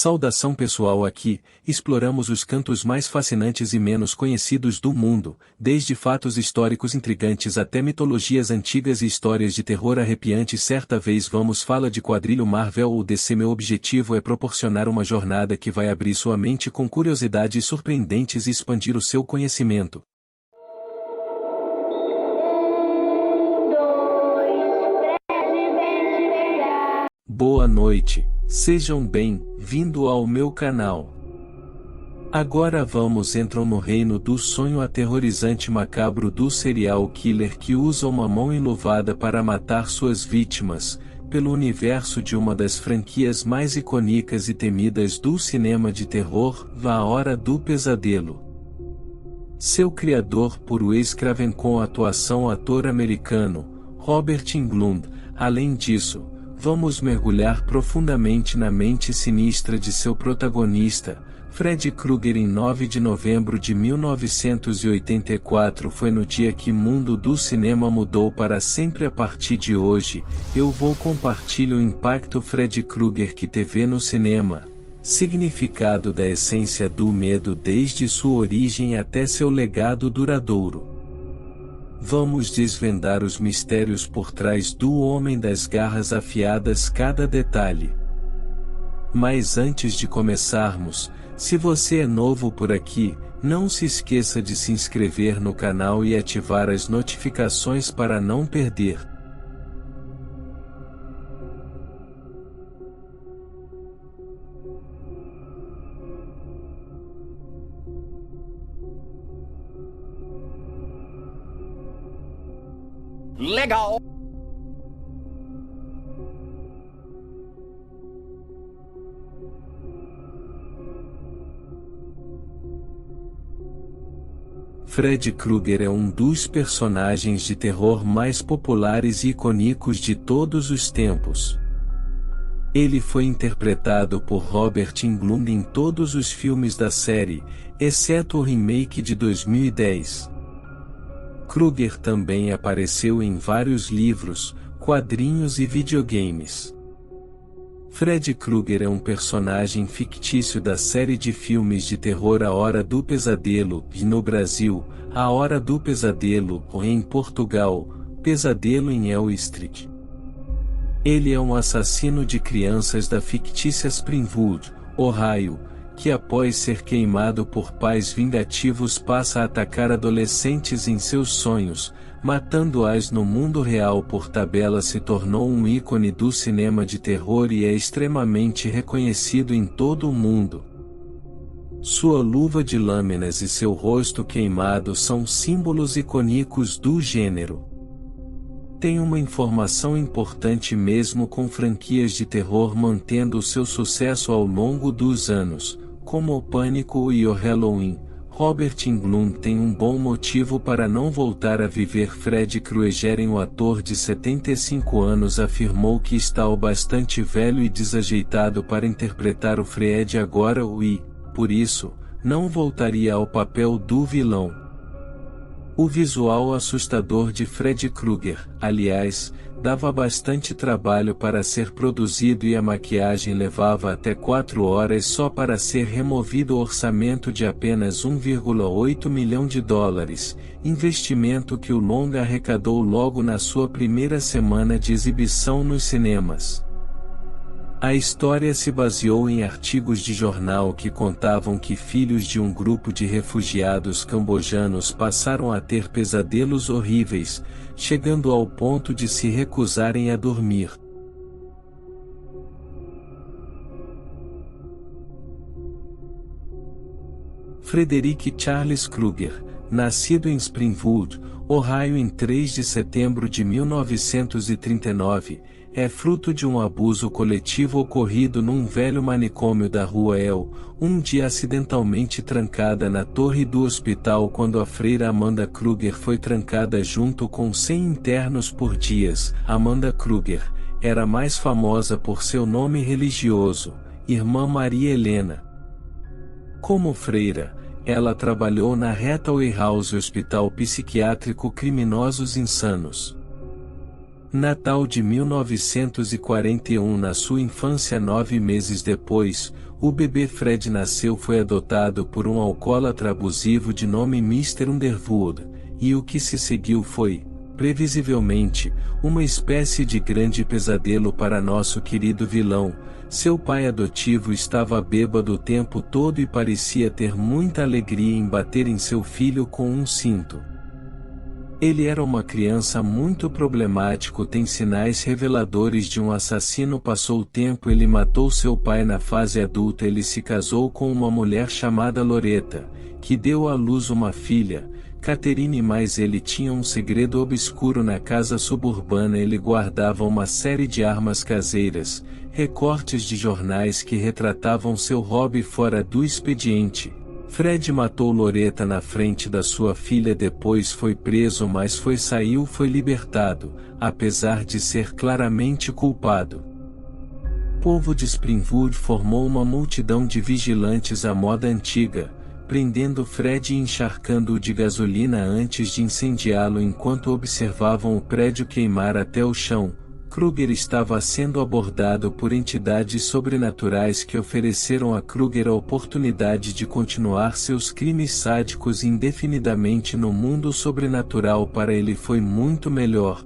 Saudação pessoal, aqui exploramos os cantos mais fascinantes e menos conhecidos do mundo, desde fatos históricos intrigantes até mitologias antigas e histórias de terror arrepiantes. Certa vez vamos falar de quadrilho Marvel ou DC. Meu objetivo é proporcionar uma jornada que vai abrir sua mente com curiosidades surpreendentes e expandir o seu conhecimento. Boa noite, sejam bem-vindos ao meu canal. Agora vamos entrar no reino do sonho aterrorizante macabro do serial killer que usa uma mão enluvada para matar suas vítimas, pelo universo de uma das franquias mais icônicas e temidas do cinema de terror, A Hora do Pesadelo. Seu criador por Wes Craven com a atuação ator americano, Robert Englund. Além disso, vamos mergulhar profundamente na mente sinistra de seu protagonista, Freddy Krueger. Em 9 de novembro de 1984 foi no dia que o mundo do cinema mudou para sempre. A partir de hoje, eu vou compartilhar o impacto Freddy Krueger que teve no cinema, significado da essência do medo desde sua origem até seu legado duradouro. Vamos desvendar os mistérios por trás do Homem das Garras Afiadas, cada detalhe. Mas antes de começarmos, se você é novo por aqui, não se esqueça de se inscrever no canal e ativar as notificações para não perder. Legal! Freddy Krueger é um dos personagens de terror mais populares e icônicos de todos os tempos. Ele foi interpretado por Robert Englund em todos os filmes da série, exceto o remake de 2010. Krueger também apareceu em vários livros, quadrinhos e videogames. Freddy Krueger é um personagem fictício da série de filmes de terror A Hora do Pesadelo, e no Brasil, A Hora do Pesadelo, ou em Portugal, Pesadelo em Elm Street. Ele é um assassino de crianças da fictícia Springwood, Ohio, que após ser queimado por pais vingativos passa a atacar adolescentes em seus sonhos, matando-as no mundo real. Por tabela se tornou um ícone do cinema de terror e é extremamente reconhecido em todo o mundo. Sua luva de lâminas e seu rosto queimado são símbolos icônicos do gênero. Tem uma informação importante mesmo com franquias de terror mantendo seu sucesso ao longo dos anos, como o Pânico e o Halloween. Robert Englund tem um bom motivo para não voltar a viver. Freddy Krueger, o ator de 75 anos, afirmou que está o bastante velho e desajeitado para interpretar o Freddy agora e, por isso, não voltaria ao papel do vilão. O visual assustador de Freddy Krueger, aliás, dava bastante trabalho para ser produzido e a maquiagem levava até 4 horas só para ser removido. O orçamento de apenas $1,8 milhão, investimento que o longa arrecadou logo na sua primeira semana de exibição nos cinemas. A história se baseou em artigos de jornal que contavam que filhos de um grupo de refugiados cambojanos passaram a ter pesadelos horríveis, chegando ao ponto de se recusarem a dormir. Frederick Charles Krueger, nascido em Springwood, Ohio em 3 de setembro de 1939, é fruto de um abuso coletivo ocorrido num velho manicômio da rua El, um dia acidentalmente trancada na torre do hospital quando a freira Amanda Krueger foi trancada junto com 100 internos por dias. Amanda Krueger era mais famosa por seu nome religioso, Irmã Maria Helena. Como freira, ela trabalhou na Hathaway House, hospital psiquiátrico criminosos insanos. Natal de 1941. Na sua infância, 9 meses depois, o bebê Fred nasceu. Foi adotado por um alcoólatra abusivo de nome Mr. Underwood, e o que se seguiu foi, previsivelmente, uma espécie de grande pesadelo para nosso querido vilão. Seu pai adotivo estava bêbado o tempo todo e parecia ter muita alegria em bater em seu filho com um cinto. Ele era uma criança muito problemático, tem sinais reveladores de um assassino. Passou o tempo, ele matou seu pai. Na fase adulta, ele se casou com uma mulher chamada Loretta, que deu à luz uma filha, Catherine, mas ele tinha um segredo obscuro. Na casa suburbana ele guardava uma série de armas caseiras, recortes de jornais que retratavam seu hobby fora do expediente. Fred matou Loretta na frente da sua filha. Depois foi preso, mas foi libertado, apesar de ser claramente culpado. O povo de Springwood formou uma multidão de vigilantes à moda antiga, prendendo Fred e encharcando-o de gasolina antes de incendiá-lo. Enquanto observavam o prédio queimar até o chão, Kruger estava sendo abordado por entidades sobrenaturais que ofereceram a Kruger a oportunidade de continuar seus crimes sádicos indefinidamente no mundo sobrenatural. Para ele foi muito melhor.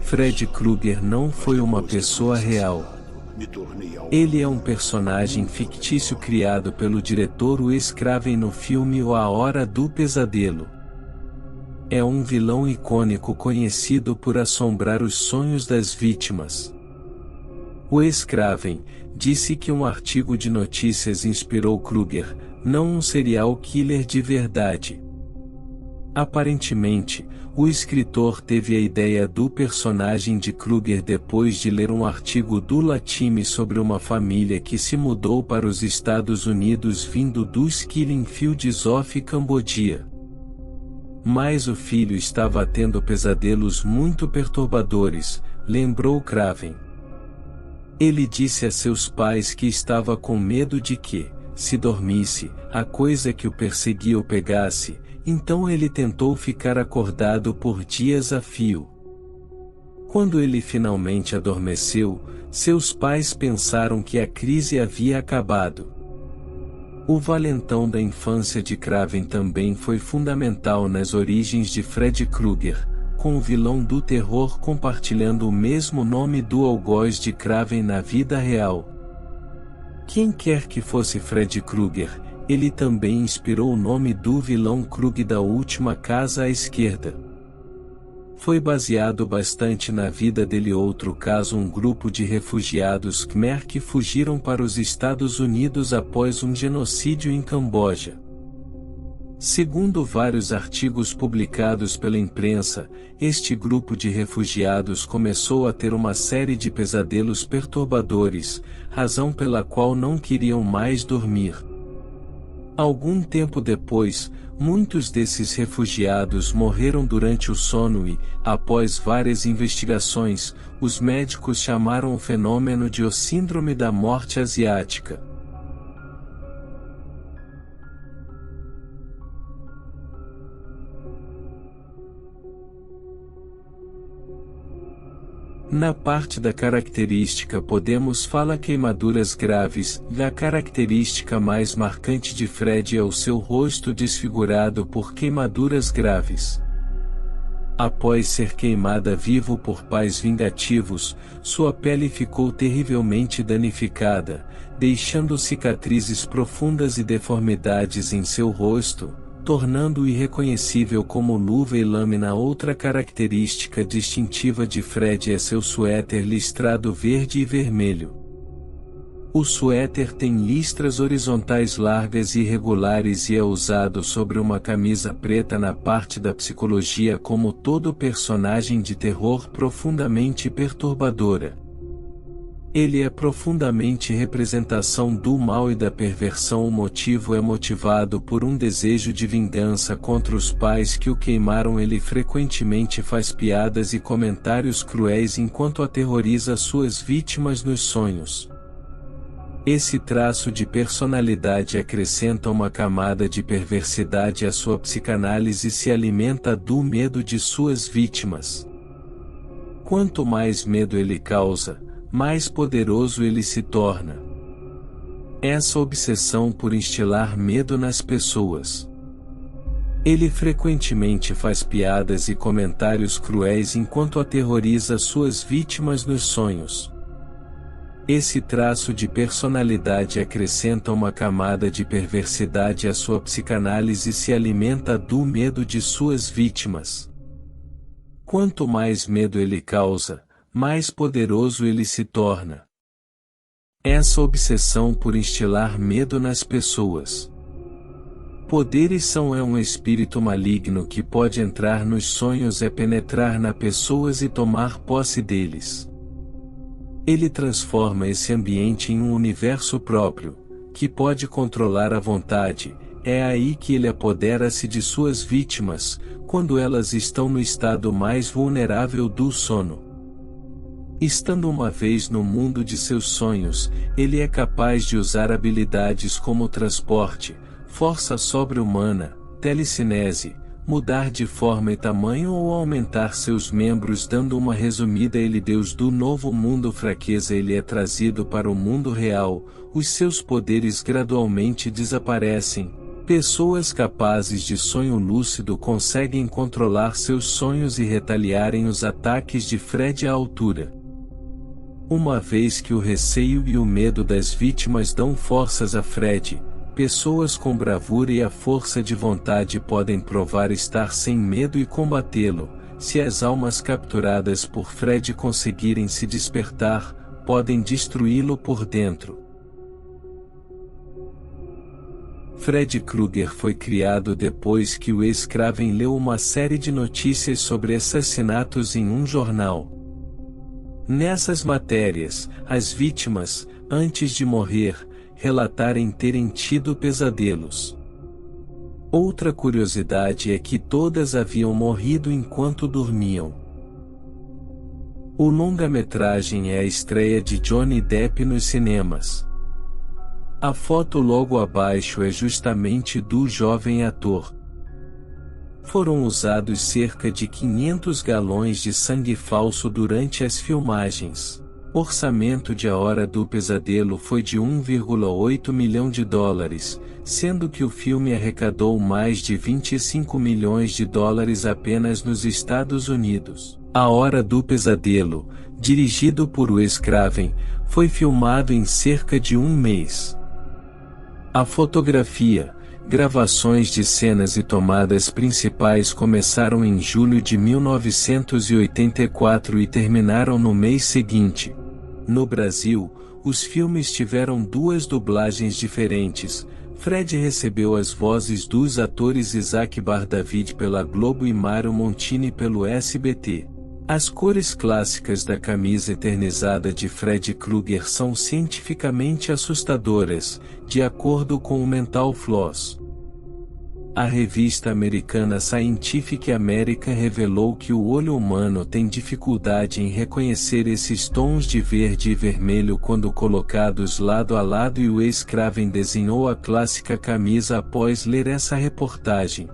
Fred Krueger não foi uma pessoa real. Ele é um personagem fictício criado pelo diretor Wes Craven no filme A Hora do Pesadelo. É um vilão icônico conhecido por assombrar os sonhos das vítimas. Wes Craven disse que um artigo de notícias inspirou Krueger, não um serial killer de verdade. Aparentemente, o escritor teve a ideia do personagem de Krueger depois de ler um artigo do Latime sobre uma família que se mudou para os Estados Unidos vindo dos Killing Fields of Cambodia. Mas o filho estava tendo pesadelos muito perturbadores, lembrou Craven. Ele disse a seus pais que estava com medo de que, se dormisse, a coisa que o perseguia o pegasse. Então ele tentou ficar acordado por dias a fio. Quando ele finalmente adormeceu, seus pais pensaram que a crise havia acabado. O valentão da infância de Craven também foi fundamental nas origens de Fred Krueger, com o vilão do terror compartilhando o mesmo nome do algoz de Craven na vida real. Quem quer que fosse Fred Krueger, ele também inspirou o nome do vilão Krug da Última Casa à Esquerda. Foi baseado bastante na vida dele. Outro caso, um grupo de refugiados Khmer que fugiram para os Estados Unidos após um genocídio em Camboja. Segundo vários artigos publicados pela imprensa, este grupo de refugiados começou a ter uma série de pesadelos perturbadores, razão pela qual não queriam mais dormir. Algum tempo depois, muitos desses refugiados morreram durante o sono e, após várias investigações, os médicos chamaram o fenômeno de o Síndrome da Morte Asiática. Na parte da característica podemos falar queimaduras graves. A característica mais marcante de Fred é o seu rosto desfigurado por queimaduras graves. Após ser queimada vivo por pais vingativos, sua pele ficou terrivelmente danificada, deixando cicatrizes profundas e deformidades em seu rosto, tornando-o irreconhecível como luva e lâmina. Outra característica distintiva de Fred é seu suéter listrado verde e vermelho. O suéter tem listras horizontais largas e irregulares e é usado sobre uma camisa preta. Na parte da psicologia, como todo personagem de terror profundamente perturbadora, ele é profundamente representação do mal e da perversão. O motivo é motivado por um desejo de vingança contra os pais que o queimaram. Ele frequentemente faz piadas e comentários cruéis enquanto aterroriza suas vítimas nos sonhos. Esse traço de personalidade acrescenta uma camada de perversidade à sua psicanálise e se alimenta do medo de suas vítimas. Quanto mais medo ele causa, mais poderoso ele se torna. Essa obsessão por instilar medo nas pessoas. Ele frequentemente faz piadas e comentários cruéis enquanto aterroriza suas vítimas nos sonhos. Esse traço de personalidade acrescenta uma camada de perversidade à sua psicanálise e se alimenta do medo de suas vítimas. Quanto mais medo ele causa, mais poderoso ele se torna. Essa obsessão por instilar medo nas pessoas. Poderição é um espírito maligno que pode entrar nos sonhos e penetrar nas pessoas e tomar posse deles. Ele transforma esse ambiente em um universo próprio, que pode controlar a vontade. É aí que ele apodera-se de suas vítimas, quando elas estão no estado mais vulnerável do sono. Estando uma vez no mundo de seus sonhos, ele é capaz de usar habilidades como transporte, força sobre-humana, telecinese, mudar de forma e tamanho ou aumentar seus membros. Dando uma resumida, ele Deus do novo mundo fraqueza ele é trazido para o mundo real, os seus poderes gradualmente desaparecem. Pessoas capazes de sonho lúcido conseguem controlar seus sonhos e retaliarem os ataques de Fred à altura. Uma vez que o receio e o medo das vítimas dão forças a Fred, pessoas com bravura e a força de vontade podem provar estar sem medo e combatê-lo. Se as almas capturadas por Fred conseguirem se despertar, podem destruí-lo por dentro. Fred Krueger foi criado depois que o ex-Craven leu uma série de notícias sobre assassinatos em um jornal. Nessas matérias, as vítimas, antes de morrer, relatarem terem tido pesadelos. Outra curiosidade é que todas haviam morrido enquanto dormiam. O longa-metragem é a estreia de Johnny Depp nos cinemas. A foto logo abaixo é justamente do jovem ator. Foram usados cerca de 500 galões de sangue falso durante as filmagens. Orçamento de A Hora do Pesadelo foi de $1,8 milhão, sendo que o filme arrecadou mais de $25 milhões apenas nos Estados Unidos. A Hora do Pesadelo, dirigido por Wes Craven, foi filmado em cerca de um mês. A fotografia, gravações de cenas e tomadas principais começaram em julho de 1984 e terminaram no mês seguinte. No Brasil, os filmes tiveram duas dublagens diferentes. Fred recebeu as vozes dos atores Isaac Bar-David pela Globo e Mário Montini pelo SBT. As cores clássicas da camisa eternizada de Fred Krueger são cientificamente assustadoras, de acordo com o Mental Floss. A revista americana Scientific American revelou que o olho humano tem dificuldade em reconhecer esses tons de verde e vermelho quando colocados lado a lado, e o Wes Craven desenhou a clássica camisa após ler essa reportagem.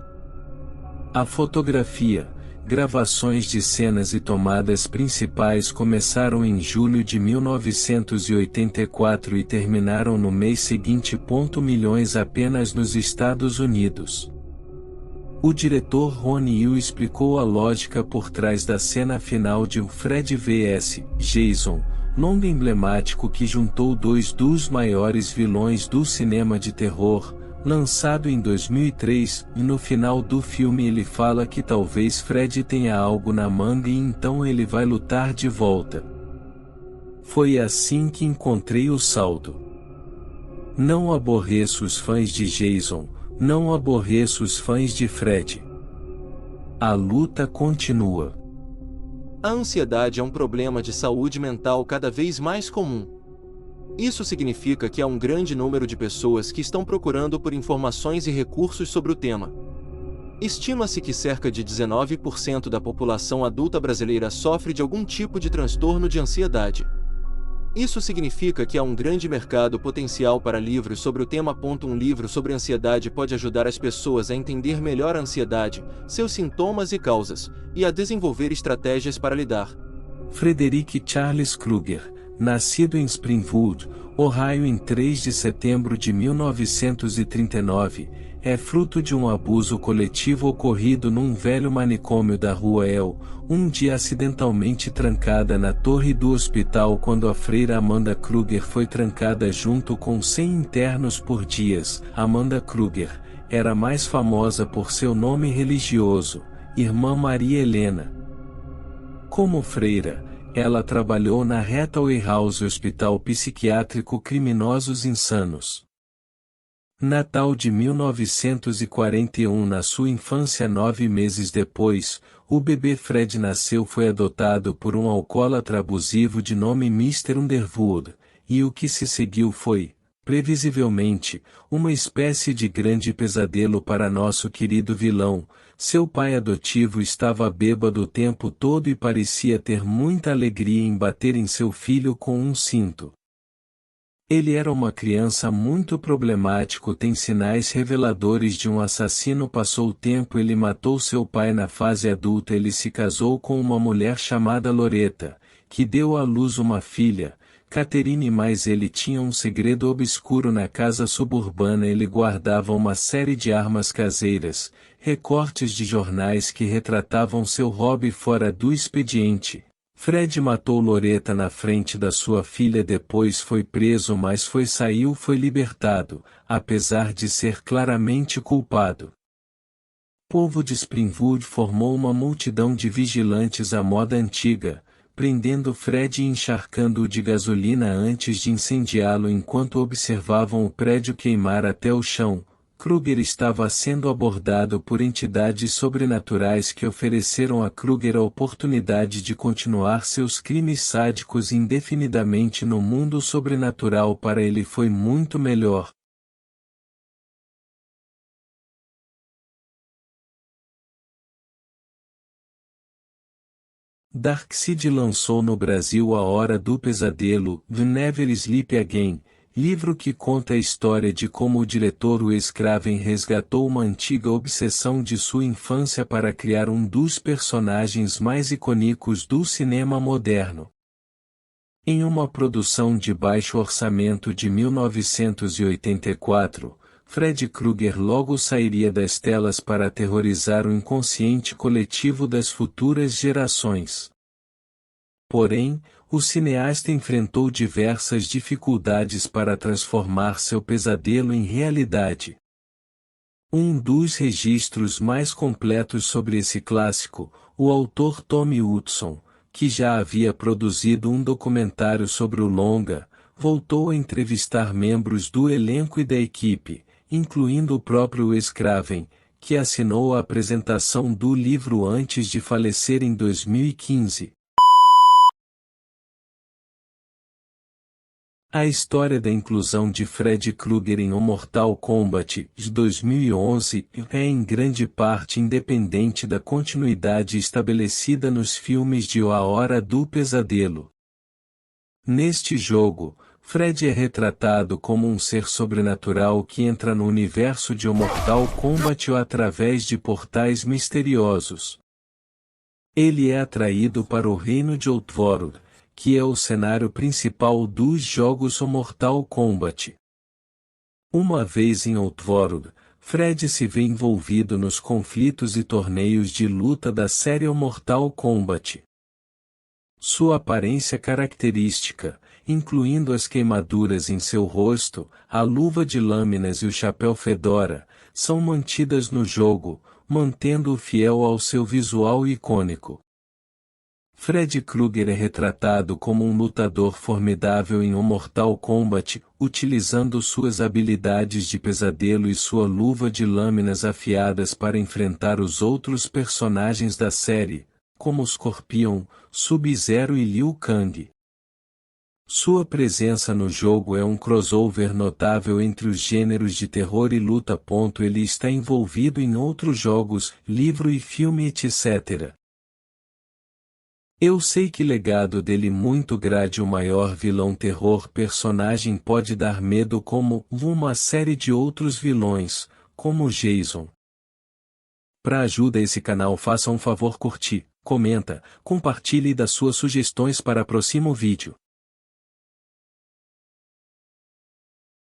A fotografia, gravações de cenas e tomadas principais começaram em julho de 1984 e terminaram no mês seguinte. Milhões apenas nos Estados Unidos. O diretor Ron Hill explicou a lógica por trás da cena final de Fred vs. Jason, longa emblemático que juntou dois dos maiores vilões do cinema de terror, lançado em 2003, e no final do filme ele fala que talvez Fred tenha algo na manga e então ele vai lutar de volta. Foi assim que encontrei o saldo. Não aborreço os fãs de Jason, não aborreço os fãs de Fred. A luta continua. A ansiedade é um problema de saúde mental cada vez mais comum. Isso significa que há um grande número de pessoas que estão procurando por informações e recursos sobre o tema. Estima-se que cerca de 19% da população adulta brasileira sofre de algum tipo de transtorno de ansiedade. Isso significa que há um grande mercado potencial para livros sobre o tema. Um livro sobre ansiedade pode ajudar as pessoas a entender melhor a ansiedade, seus sintomas e causas, e a desenvolver estratégias para lidar. Frederick Charles Krueger, nascido em Springwood, Ohio em 3 de setembro de 1939, é fruto de um abuso coletivo ocorrido num velho manicômio da rua El, um dia acidentalmente trancada na torre do hospital quando a freira Amanda Krueger foi trancada junto com 100 internos por dias. Amanda Krueger era mais famosa por seu nome religioso, Irmã Maria Helena. Como freira, ela trabalhou na Hathaway House Hospital Psiquiátrico Criminosos Insanos. Natal de 1941. Na sua infância, 9 meses depois, o bebê Fred nasceu. Foi adotado por um alcoólatra abusivo de nome Mr. Underwood, e o que se seguiu foi, previsivelmente, uma espécie de grande pesadelo para nosso querido vilão. Seu pai adotivo estava bêbado o tempo todo e parecia ter muita alegria em bater em seu filho com um cinto. Ele era uma criança muito problemático. Tem sinais reveladores de um assassino. Passou o tempo, ele matou seu pai. Na fase adulta ele se casou com uma mulher chamada Loretta, que deu à luz uma filha, Catherine, mas ele tinha um segredo obscuro. Na casa suburbana ele guardava uma série de armas caseiras, recortes de jornais que retratavam seu hobby fora do expediente. Fred matou Loretta na frente da sua filha. Depois foi preso, mas foi libertado, apesar de ser claramente culpado. O povo de Springwood formou uma multidão de vigilantes à moda antiga, prendendo Fred e encharcando-o de gasolina antes de incendiá-lo enquanto observavam o prédio queimar até o chão. Krueger estava sendo abordado por entidades sobrenaturais que ofereceram a Krueger a oportunidade de continuar seus crimes sádicos indefinidamente no mundo sobrenatural. Para ele foi muito melhor. Darkseid lançou no Brasil A Hora do Pesadelo, The Never Sleep Again, livro que conta a história de como o diretor Wes Craven resgatou uma antiga obsessão de sua infância para criar um dos personagens mais icônicos do cinema moderno. Em uma produção de baixo orçamento de 1984, Fred Krueger logo sairia das telas para aterrorizar o inconsciente coletivo das futuras gerações. Porém, o cineasta enfrentou diversas dificuldades para transformar seu pesadelo em realidade. Um dos registros mais completos sobre esse clássico, o autor Tommy Hudson, que já havia produzido um documentário sobre o longa, voltou a entrevistar membros do elenco e da equipe, incluindo o próprio Wes Craven, que assinou a apresentação do livro antes de falecer em 2015. A história da inclusão de Fred Krueger em O Mortal Kombat, de 2011, é em grande parte independente da continuidade estabelecida nos filmes de A Hora do Pesadelo. Neste jogo, Fred é retratado como um ser sobrenatural que entra no universo de O Mortal Kombat através de portais misteriosos. Ele é atraído para o reino de Outworld, que é o cenário principal dos jogos O Mortal Kombat. Uma vez em Outworld, Fred se vê envolvido nos conflitos e torneios de luta da série O Mortal Kombat. Sua aparência característica, incluindo as queimaduras em seu rosto, a luva de lâminas e o chapéu fedora, são mantidas no jogo, mantendo-o fiel ao seu visual icônico. Fred Krueger é retratado como um lutador formidável em O Mortal Kombat, utilizando suas habilidades de pesadelo e sua luva de lâminas afiadas para enfrentar os outros personagens da série, como Scorpion, Sub-Zero e Liu Kang. Sua presença no jogo é um crossover notável entre os gêneros de terror e luta. Ele está envolvido em outros jogos, livro e filme, etc. Eu sei que legado dele muito grande o maior vilão terror personagem pode dar medo como uma série de outros vilões, como Jason. Para ajuda esse canal faça um favor curtir, comenta, compartilhe e dá suas sugestões para próximo vídeo.